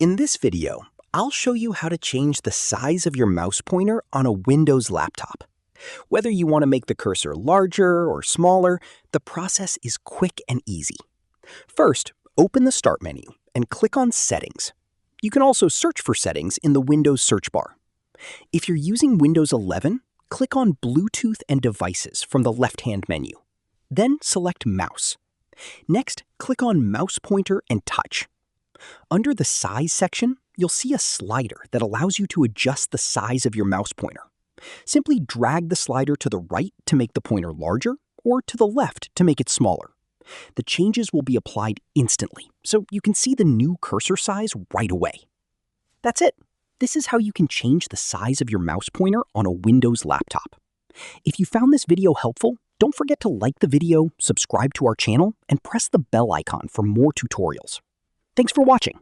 In this video, I'll show you how to change the size of your mouse pointer on a Windows laptop. Whether you want to make the cursor larger or smaller, the process is quick and easy. First, open the Start menu and click on Settings. You can also search for settings in the Windows search bar. If you're using Windows 11, click on Bluetooth and Devices from the left-hand menu. Then select Mouse. Next, click on Mouse Pointer and Touch. Under the Size section, you'll see a slider that allows you to adjust the size of your mouse pointer. Simply drag the slider to the right to make the pointer larger, or to the left to make it smaller. The changes will be applied instantly, so you can see the new cursor size right away. That's it. This is how you can change the size of your mouse pointer on a Windows laptop. If you found this video helpful, don't forget to like the video, subscribe to our channel, and press the bell icon for more tutorials. Thanks for watching.